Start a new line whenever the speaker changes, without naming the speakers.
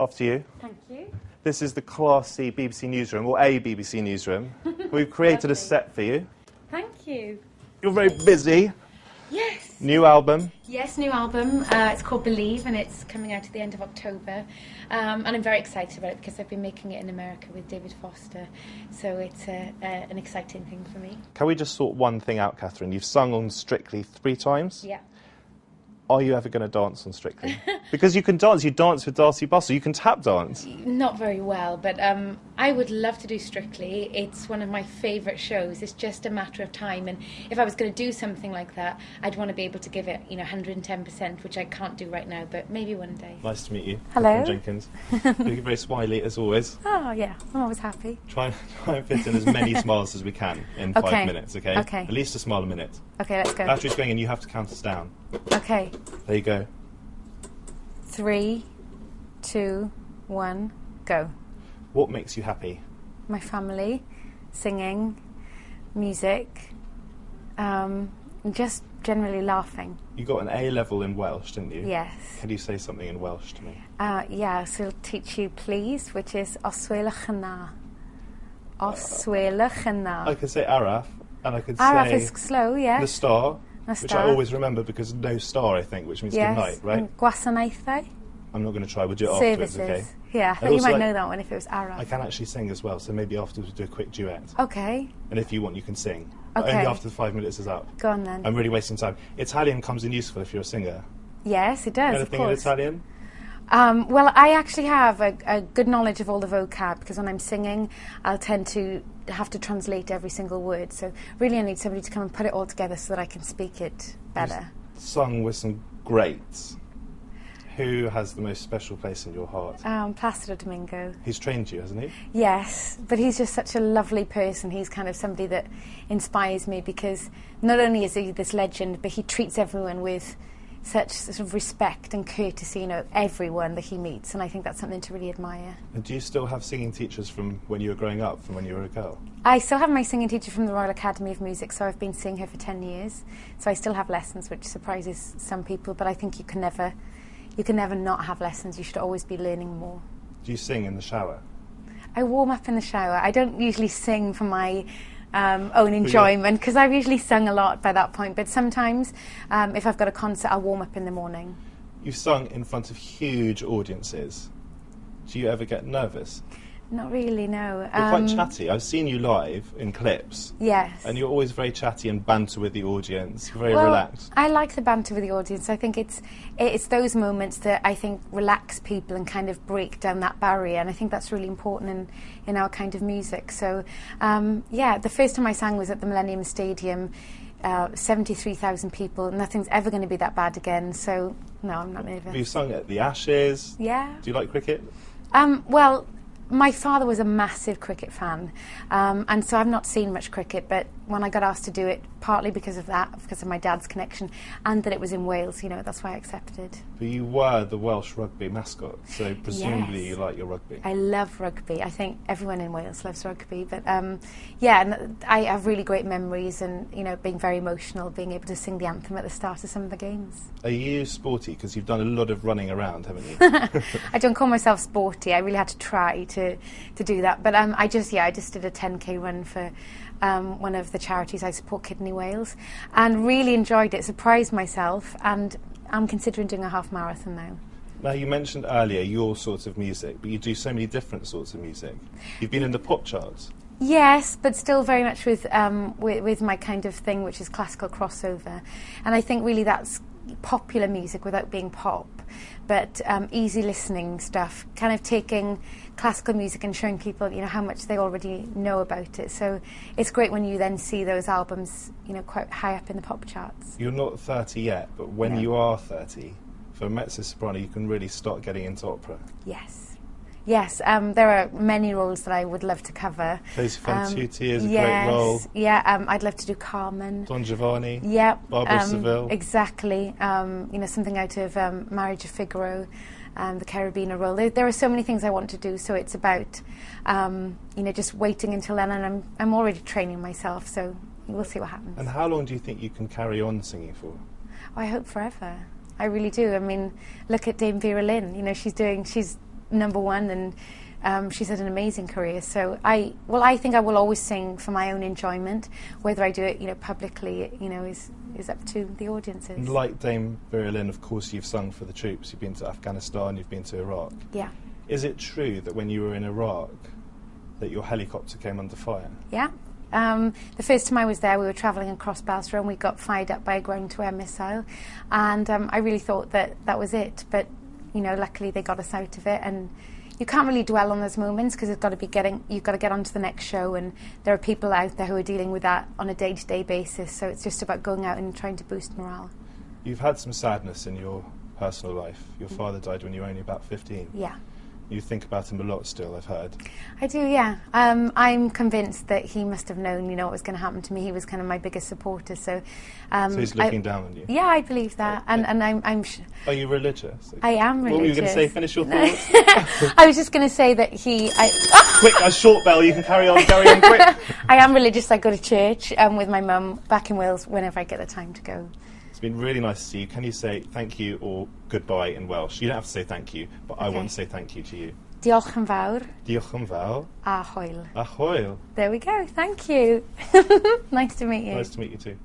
After you.
Thank you.
This is the classy BBC newsroom, or a BBC newsroom. We've created a set for you.
Thank you.
You're very busy.
Yes.
New album.
Yes, new album. It's called Believe, and it's coming out at the end of October. And I'm very excited about it because I've been making it in America with David Foster. So it's an exciting thing for me.
Can we just sort one thing out, Katherine? You've sung on Strictly 3 times.
Yeah.
Are you ever going to dance on Strictly? Because you can dance. You dance with Darcy Bustle. You can tap dance.
Not very well, but I would love to do Strictly. It's one of my favourite shows. It's just a matter of time. And if I was going to do something like that, I'd want to be able to give it, 110%, which I can't do right now, but maybe one day.
Nice to meet you.
Hello.
Katherine Jenkins. You're very smiley, as always.
Oh, yeah. I'm always happy.
Try and fit in as many smiles as we can in 5 minutes, okay?
Okay.
At least a smile a minute.
Okay, let's go.
After he's going in, you have to count us down.
Okay.
There you go.
3, 2, 1, go.
What makes you happy?
My family, singing, music, just generally laughing.
You got an A level in Welsh, didn't you?
Yes.
Can you say something in Welsh to me?
Yeah, so I'll teach you please, which is Oswelwch yn dda. Oswelwch yn dda.
I could say Araf, and I could
Araf
say
is slow, yes.
the star,
The
which
star.
I always remember because no star, I think, which means good night, right?
And gwasanaethau.
I'm not going to try, we'll do it afterwards,
Services.
okay?
Yeah, I thought you might know that one if it was Araf.
I can actually sing as well, so maybe afterwards we'll do a quick duet.
Okay.
And if you want, you can sing. But
Okay.
only after the 5 minutes is up.
Go on then.
I'm really wasting time. Italian comes in useful if you're a singer.
Yes, it does, of
Anything in
course.
Italian?
Well, I actually have a good knowledge of all the vocab because when I'm singing, I'll tend to have to translate every single word. So really I need somebody to come and put it all together so that I can speak it better.
You've sung with some greats. Who has the most special place in your heart?
Placido Domingo.
He's trained you, hasn't he?
Yes, but he's just such a lovely person. He's kind of somebody that inspires me because not only is he this legend, but he treats everyone with such sort of respect and courtesy, everyone that he meets, and I think that's something to really admire.
And do you still have singing teachers from when you were growing up, from when you were a girl?
I still have my singing teacher from the Royal Academy of Music, so I've been seeing her for 10 years. So I still have lessons, which surprises some people, but I think you can never not have lessons. You should always be learning more.
Do you sing in the shower?
I warm up in the shower. I don't usually sing for my own enjoyment because I've usually sung a lot by that point, but sometimes if I've got a concert I'll warm up in the morning.
You've sung in front of huge audiences. Do you ever get nervous?
Not really, no.
You're quite chatty. I've seen you live in clips.
Yes.
And you're always very chatty and banter with the audience, very
well,
relaxed.
I like the banter with the audience. I think it's those moments that I think relax people and kind of break down that barrier, and I think that's really important in our kind of music. So, the first time I sang was at the Millennium Stadium, 73,000 people. Nothing's ever going to be that bad again, so no, I'm not nervous.
You've sung at the Ashes.
Yeah.
Do you like cricket?
Well, my father was a massive cricket fan, and so I've not seen much cricket, but when I got asked to do it, partly because of my dad's connection, and that it was in Wales, that's why I accepted.
But you were the Welsh rugby mascot, so presumably
Yes.
you like your rugby.
I love rugby. I think everyone in Wales loves rugby, but and I have really great memories and, being very emotional, being able to sing the anthem at the start of some of the games.
Are you sporty? Because you've done a lot of running around, haven't you?
I don't call myself sporty. I really had to try to do that. But I just did a 10k run for one of the charities I support, Kidney Wales, and really enjoyed it, surprised myself, and I'm considering doing a half marathon now.
Now, you mentioned earlier your sort of music, but you do so many different sorts of music. You've been in the pop charts.
Yes, but still very much with my kind of thing, which is classical crossover. And I think really that's popular music without being pop, but easy listening stuff, kind of taking classical music and showing people, how much they already know about it. So it's great when you then see those albums, quite high up in the pop charts.
You're not 30 yet, but when you are 30, for a mezzo-soprano, you can really start getting into opera.
Yes, there are many roles that I would love to cover.
Cosi fan tutti is a great role.
Yeah, I'd love to do Carmen.
Don Giovanni.
Yeah.
Barbara Seville.
Exactly. Something out of Marriage of Figaro, the Cherubina role. There are so many things I want to do, so it's about, just waiting until then, and I'm already training myself, so we'll see what happens.
And how long do you think you can carry on singing for?
I hope forever. I really do. I mean, look at Dame Vera Lynn. She's #1, and she's had an amazing career. So I think I will always sing for my own enjoyment. Whether I do it, publicly, is up to the audiences.
Like Dame Vera Lynn, of course, you've sung for the troops. You've been to Afghanistan, you've been to Iraq.
Yeah.
Is it true that when you were in Iraq, that your helicopter came under fire?
Yeah. The first time I was there, we were travelling across Basra and we got fired up by a ground-to-air missile, and I really thought that was it. But luckily they got us out of it, and you can't really dwell on those moments because you've got to get on to the next show, and there are people out there who are dealing with that on a day-to-day basis. So it's just about going out and trying to boost morale. You've
had some sadness in your personal life. Your father died when you were only about 15.
Yeah.
You think about him a lot still, I've heard.
I do, yeah. I'm convinced that he must have known, what was going to happen to me. He was kind of my biggest supporter, so...
so he's looking down on you?
Yeah, I believe that, and I'm...
Are you religious?
I am religious.
What were you going to say? Finish your thoughts?
I was just going to say that
Quick, a short bell, you can carry on, quick.
I am religious. I go to church with my mum back in Wales whenever I get the time to go.
It's been really nice to see you. Can you say thank you or goodbye in Welsh? You don't have to say thank you, but I want to say thank you to you.
Diolch yn fawr.
Diolch yn fawr.
A hwyl.
A hwyl.
There we go. Thank you. Nice to meet you.
Nice to meet you too.